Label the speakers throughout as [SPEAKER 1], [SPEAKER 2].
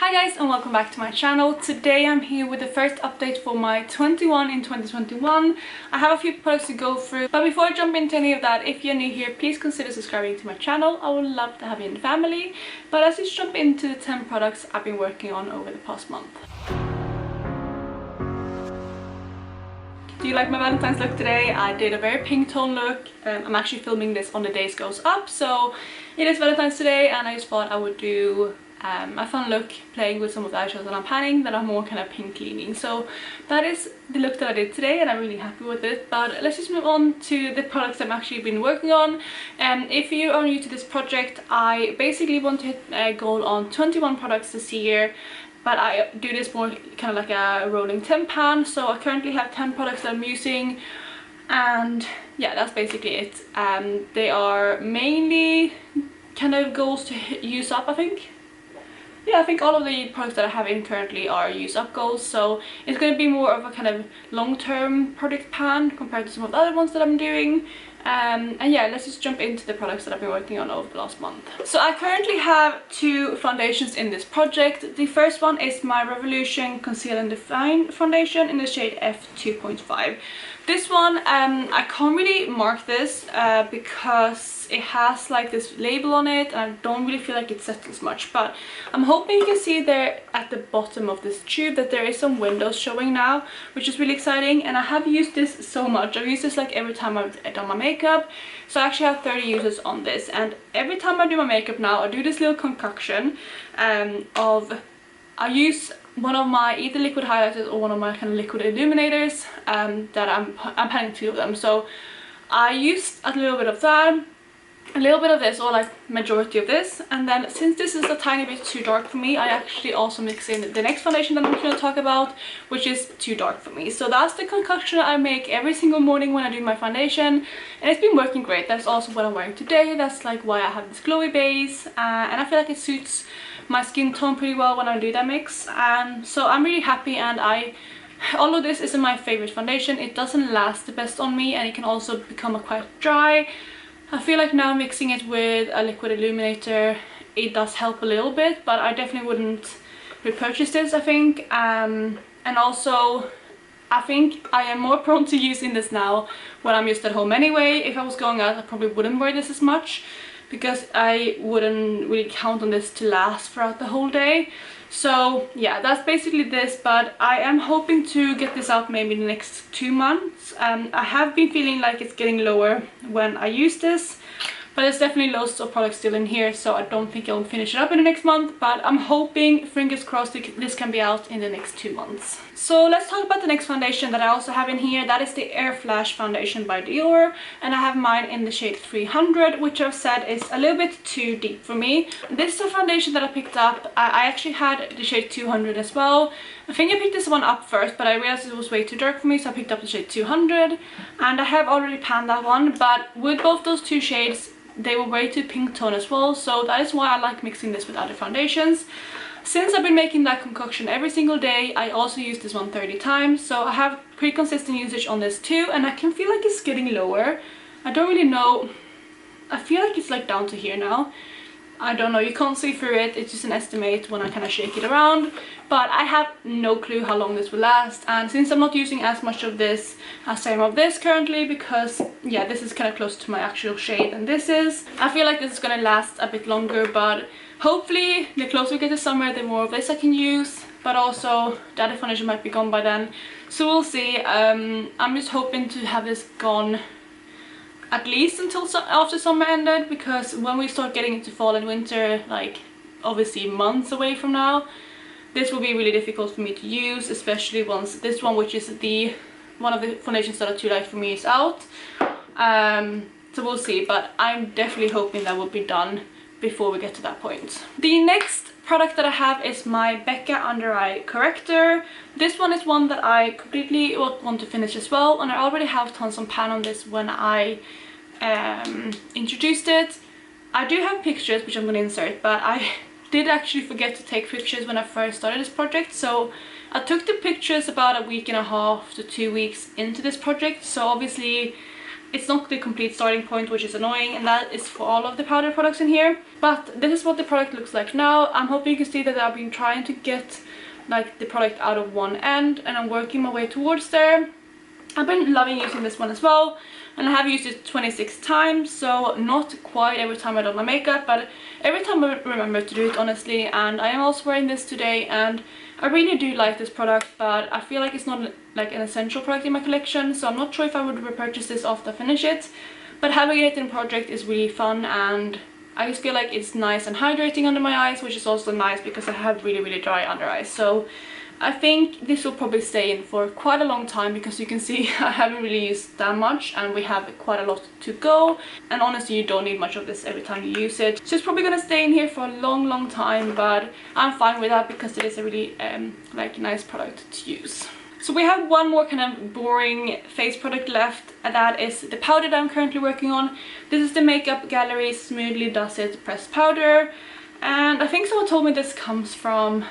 [SPEAKER 1] Hi guys and welcome back to my channel. Today I'm here with the first update for my 21 in 2021. I have a few products to go through, but before I jump into any of that, if you're new here, please consider subscribing to my channel. I would love to have you in the family. But let's just jump into the 10 products I've been working on over the past month. Do you like my Valentine's look today? I did a very pink tone look. I'm actually filming this on the days goes up, so it is Valentine's today and I just thought I would do a fun look playing with some of the eyeshadows that I'm panning that are more kind of pink leaning. So that is the look that I did today and I'm really happy with it. But let's just move on to the products I've actually been working on. If you are new to this project, I basically want to hit a goal on 21 products this year. But I do this more kind of like a rolling 10 pan. So I currently have 10 products that I'm using. And yeah, that's basically it. They are mainly kind of goals to use up, I think. Yeah, I think all of the products that I have in currently are use up goals, so it's going to be more of a kind of long-term product pan compared to some of the other ones that I'm doing. And yeah, let's just jump into the products that I've been working on over the last month. So I currently have two foundations in this project. The first one is my Revolution Conceal and Define foundation in the shade F2.5. This one, I can't really mark this because it has like this label on it and I don't really feel like it settles much, but I'm hoping you can see there at the bottom of this tube that there is some windows showing now, which is really exciting. And I have used this so much. I've used this like every time I've done my makeup, so I actually have 30 uses on this, and every time I do my makeup now I do this little concoction I use one of my either liquid highlighters or one of my kind of liquid illuminators that I'm panning two of them. So I used a little bit of that, a little bit of this, or like majority of this, and then since this is a tiny bit too dark for me, I actually also mix in the next foundation that I'm going to talk about, which is too dark for me. So that's the concoction I make every single morning when I do my foundation, and it's been working great. That's also what I'm wearing today. That's like why I have this glowy base, and I feel like it suits my skin tone pretty well when I do that mix. So I'm really happy, and although this isn't my favorite foundation, it doesn't last the best on me, and it can also become quite dry. I feel like now mixing it with a liquid illuminator, it does help a little bit, but I definitely wouldn't repurchase this, I think. And also, I think I am more prone to using this now when I'm just at home anyway. If I was going out, I probably wouldn't wear this as much, because I wouldn't really count on this to last throughout the whole day. So yeah, that's basically this, but I am hoping to get this out maybe in the next 2 months. I have been feeling like it's getting lower when I use this, but there's definitely loads of products still in here, so I don't think I'll finish it up in the next month, but I'm hoping, fingers crossed, this can be out in the next 2 months. So let's talk about the next foundation that I also have in here. That is the Air Flash foundation by Dior, and I have mine in the shade 300, which I've said is a little bit too deep for me. This is a foundation that I picked up. I actually had the shade 200 as well. I think I picked this one up first, but I realized it was way too dark for me, so I picked up the shade 200, and I have already panned that one. But with both those two shades, they were way too pink tone as well, so that is why I like mixing this with other foundations. Since I've been making that concoction every single day, I also use this one 30 times, so I have pretty consistent usage on this too, and I can feel like it's getting lower. I don't really know, I feel like it's like down to here now. I don't know, you can't see through it, it's just an estimate when I kind of shake it around, but I have no clue how long this will last. And since I'm not using as much of this as I am of this currently, because yeah, this is kind of close to my actual shade than this is, I feel like this is going to last a bit longer. But hopefully the closer we get to summer, the more of this I can use, but also the other foundation might be gone by then, so we'll see. I'm just hoping to have this gone at least until after summer ended, because when we start getting into fall and winter, like obviously months away from now, this will be really difficult for me to use, especially once this one, which is one of the foundations that are too light for me, is out. So we'll see, but I'm definitely hoping that will be done before we get to that point. The next product that I have is my Becca Under Eye Corrector. This one is one that I completely want to finish as well, and I already have tons on pan on this when I introduced it. I do have pictures which I'm going to insert, but I did actually forget to take pictures when I first started this project, so I took the pictures about a week and a half to 2 weeks into this project. So obviously it's not the complete starting point, which is annoying, and that is for all of the powder products in here. But this is what the product looks like now. I'm hoping you can see that I've been trying to get like the product out of one end, and I'm working my way towards there. I've been loving using this one as well, and I have used it 26 times, so not quite every time I do my makeup, but every time I remember to do it, honestly. And I am also wearing this today, and I really do like this product, but I feel like it's not like an essential product in my collection, so I'm not sure if I would repurchase this after I finish it. But having it in project is really fun, and I just feel like it's nice and hydrating under my eyes, which is also nice because I have really dry under eyes. So I think this will probably stay in for quite a long time, because you can see I haven't really used that much and we have quite a lot to go, and honestly you don't need much of this every time you use it. So it's probably gonna stay in here for a long time, but I'm fine with that because it is a really like nice product to use. So we have one more kind of boring face product left, and that is the powder that I'm currently working on. This is the Makeup Gallery Smoothly Does It pressed powder, and I think someone told me this comes from,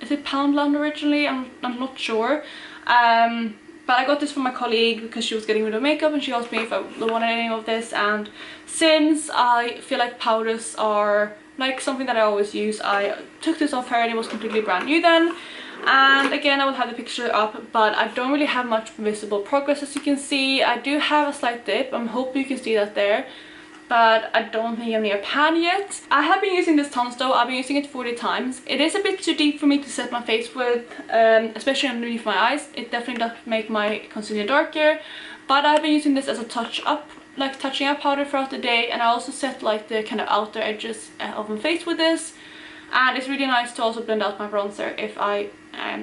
[SPEAKER 1] is it Poundland originally? I'm not sure. But I got this from my colleague because she was getting rid of makeup, and she asked me if I wanted any of this, and since I feel like powders are like something that I always use, I took this off her and it was completely brand new then. And again, I will have the picture up, but I don't really have much visible progress, as you can see. I do have a slight dip. I'm hoping you can see that there, but I don't think I'm near pan yet. I have been using this tons though. I've been using it 40 times. It is a bit too deep for me to set my face with, especially underneath my eyes. It definitely does make my concealer darker, but I've been using this as a touch up, like touching up powder throughout the day, and I also set like the kind of outer edges of my face with this. And it's really nice to also blend out my bronzer if I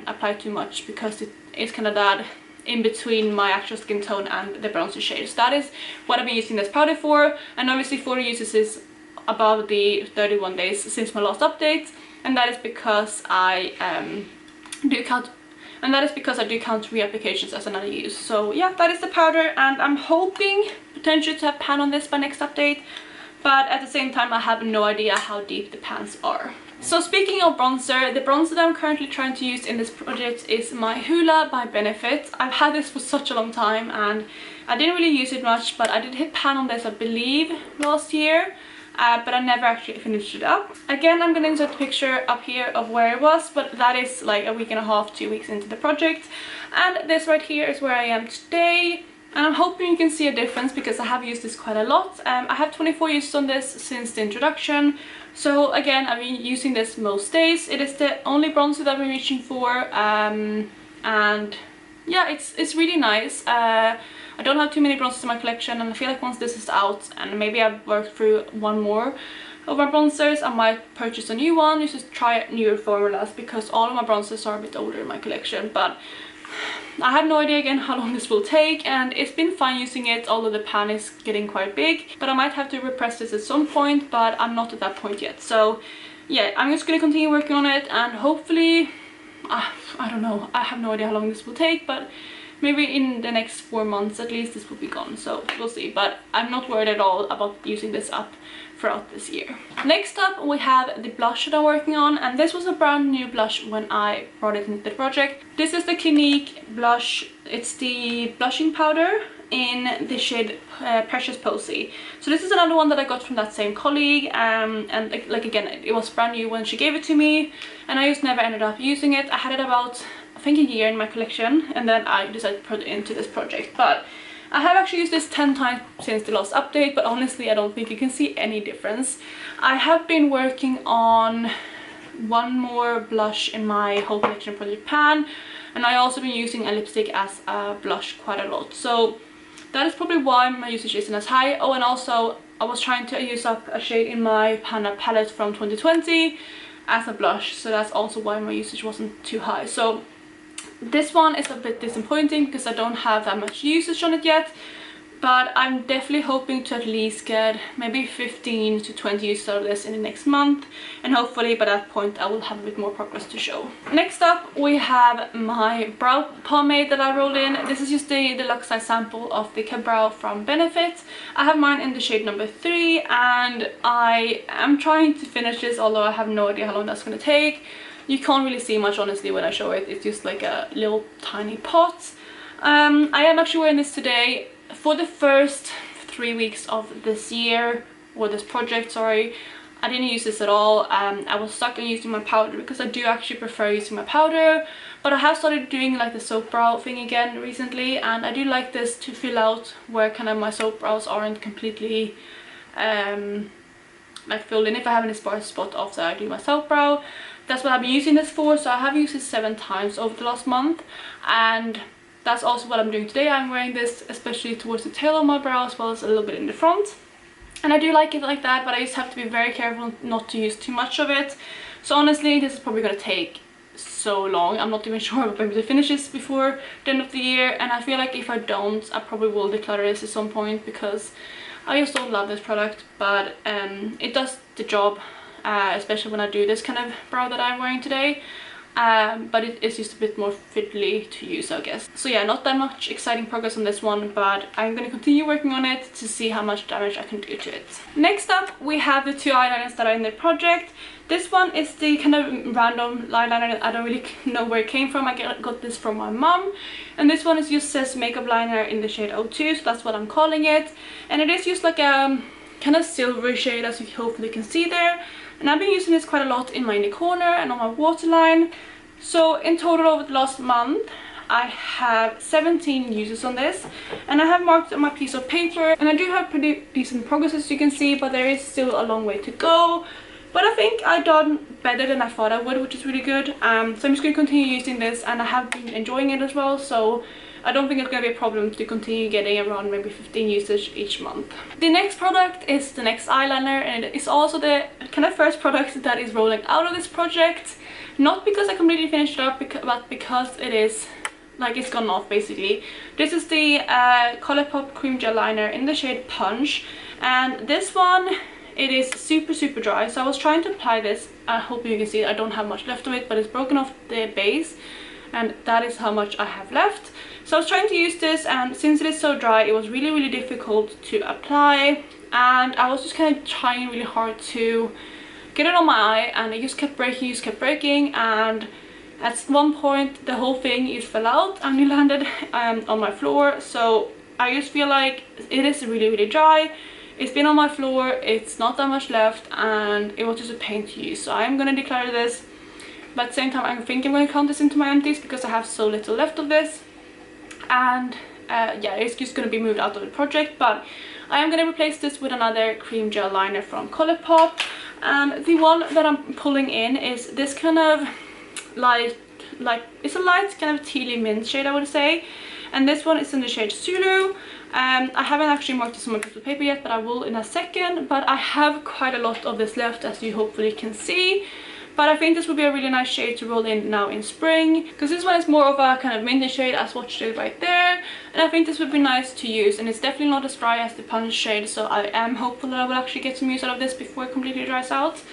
[SPEAKER 1] apply too much, because it is kind of that in between my actual skin tone and the bronzer shade. So that is what I've been using this powder for, and obviously 40 uses is above the 31 days since my last update, and that is because I do count reapplications as another use. So yeah, that is the powder, and I'm hoping potentially to have pan on this by next update, but at the same time I have no idea how deep the pans are. So speaking of bronzer, the bronzer that I'm currently trying to use in this project is my Hoola by Benefit. I've had this for such a long time and I didn't really use it much, but I did hit pan on this I believe last year, but I never actually finished it up. Again, I'm gonna insert the picture up here of where it was, but that is like a week and a half, 2 weeks into the project. And this right here is where I am today. And I'm hoping you can see a difference because I have used this quite a lot. I have 24 uses on this since the introduction. So again, I've been using this most days. It is the only bronzer that I've been reaching for. And yeah, it's really nice. I don't have too many bronzers in my collection, and I feel like once this is out and maybe I've worked through one more of my bronzers, I might purchase a new one just to try newer formulas, because all of my bronzers are a bit older in my collection. But I have no idea again how long this will take, and it's been fine using it, although the pan is getting quite big. But I might have to repress this at some point, but I'm not at that point yet. So yeah, I'm just gonna continue working on it, and hopefully, I don't know, I have no idea how long this will take, but maybe in the next 4 months at least this will be gone, so we'll see. But I'm not worried at all about using this up throughout this year. Next up we have the blush that I'm working on, and this was a brand new blush when I brought it into the project. This is the Clinique blush. It's the blushing powder in the shade Precious Posy. So this is another one that I got from that same colleague, and like again, it was brand new when she gave it to me, and I just never ended up using it. I had it about, I think, a year in my collection, and then I decided to put it into this project. But I have actually used this 10 times since the last update, but honestly I don't think you can see any difference. I have been working on one more blush in my whole collection project pan, and I also been using a lipstick as a blush quite a lot. So that is probably why my usage isn't as high. Oh, and also I was trying to use up a shade in my Panna palette from 2020 as a blush, so that's also why my usage wasn't too high. So this one is a bit disappointing because I don't have that much usage on it yet, but I'm definitely hoping to at least get maybe 15 to 20 uses out of this in the next month, and hopefully by that point I will have a bit more progress to show. Next up we have my brow pomade that I rolled in. This is just the deluxe size sample of the Ka-Brow from Benefit. I have mine in the shade number 3, and I am trying to finish this, although I have no idea how long that's going to take. You can't really see much honestly when I show it. It's just like a little tiny pot. I am actually wearing this today. For the first 3 weeks of this year, or this project, sorry, I didn't use this at all. I was stuck on using my powder because I do actually prefer using my powder, but I have started doing like the soap brow thing again recently, and I do like this to fill out where kind of my soap brows aren't completely like filled in. If I have any sparse spot after I do my soap brow, that's what I've been using this for. So I have used this 7 times over the last month, and that's also what I'm doing today. I'm wearing this especially towards the tail of my brow as well as a little bit in the front. And I do like it like that, but I just have to be very careful not to use too much of it. So honestly, this is probably going to take so long. I'm not even sure if I'll be able to finish this before the end of the year. And I feel like if I don't, I probably will declutter this at some point, because I just don't love this product. But it does the job, especially when I do this kind of brow that I'm wearing today. But it is just a bit more fiddly to use, I guess. So yeah, not that much exciting progress on this one, but I'm going to continue working on it to see how much damage I can do to it. Next up, we have the 2 eyeliners that are in the project. This one is the kind of random eyeliner that I don't really know where it came from. I got this from my mom. And this one is just says makeup liner in the shade 02, so that's what I'm calling it. And it is just like a kind of silvery shade, as you hopefully can see there. And I've been using this quite a lot in my inner corner and on my waterline. So in total over the last month, I have 17 uses on this, and I have marked on my piece of paper, and I do have pretty decent progress, as you can see, but there is still a long way to go. But I think I've done better than I thought I would, which is really good. So I'm just going to continue using this, and I have been enjoying it as well, so I don't think it's going to be a problem to continue getting around maybe 15 usage each month. The next product is the next eyeliner, and it's also the kind of first product that is rolling out of this project. Not because I completely finished it up, but because it is, like, it's gone off basically. This is the Colourpop Cream Gel Liner in the shade Punch, and this one, it is super dry. So I was trying to apply this. I hope you can see I don't have much left of it, but it's broken off the base, and that is how much I have left. So I was trying to use this, and since it is so dry, it was really difficult to apply, and I was just kind of trying really hard to get it on my eye, and it just kept breaking, and at one point the whole thing just fell out and it landed on my floor. So I just feel like it is really dry. It's been on my floor, it's not that much left, and it was just a pain to use. So I'm gonna declutter this, but at the same time I think I'm gonna count this into my empties because I have so little left of this. And yeah, it's just gonna be moved out of the project, but I am gonna replace this with another cream gel liner from Colourpop. And the one that I'm pulling in is this kind of light, it's a light kind of tealy mint shade, I would say. And this one is in the shade Zulu. I haven't actually marked this on my piece of paper yet, but I will in a second. But I have quite a lot of this left, as you hopefully can see. But I think this would be a really nice shade to roll in now in spring, because this one is more of a kind of minty shade, as watched it right there. And I think this would be nice to use, and it's definitely not as dry as the Punch shade, so I am hopeful that I will actually get some use out of this before it completely dries out.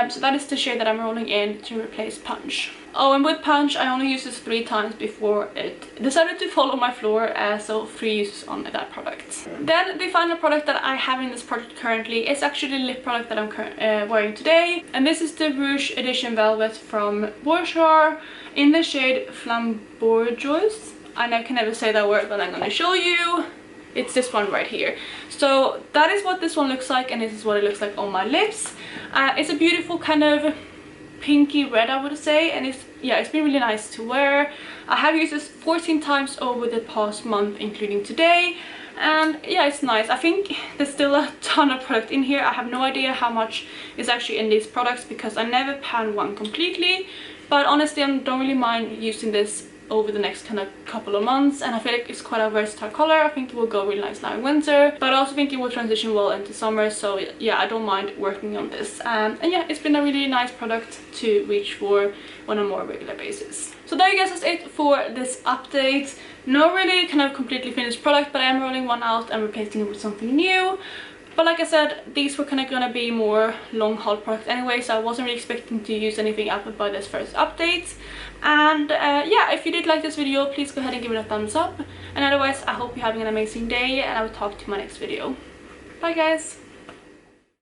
[SPEAKER 1] So that is the shade that I'm rolling in to replace Punch. Oh, and with Punch, I only used this 3 times before it decided to fall on my floor, so 3 uses on that product. Then the final product that I have in this project currently is actually the lip product that I'm wearing today. And this is the Rouge Edition Velvet from Bourjois in the shade Flambourgeois. I can never say that word, but I'm going to show you. It's this one right here. So that is what this one looks like, and this is what it looks like on my lips. It's a beautiful kind of pinky red, I would say, and it's been really nice to wear. I have used this 14 times over the past month, including today, and yeah, it's nice. I think there's still a ton of product in here. I have no idea how much is actually in these products because I never pan one completely, but honestly I don't really mind using this over the next kind of couple of months, and I feel like it's quite a versatile color. I think it will go really nice now in winter, but I also think it will transition well into summer, so yeah, I don't mind working on this. And yeah, it's been a really nice product to reach for on a more regular basis. So there you guys, that's it for this update. No really kind of completely finished product, but I am rolling one out and replacing it with something new. But like I said, these were kind of gonna be more long haul products anyway, so I wasn't really expecting to use anything up by this first update. And yeah, if you did like this video, please go ahead and give it a thumbs up. And otherwise, I hope you're having an amazing day, and I will talk to you in my next video. Bye guys!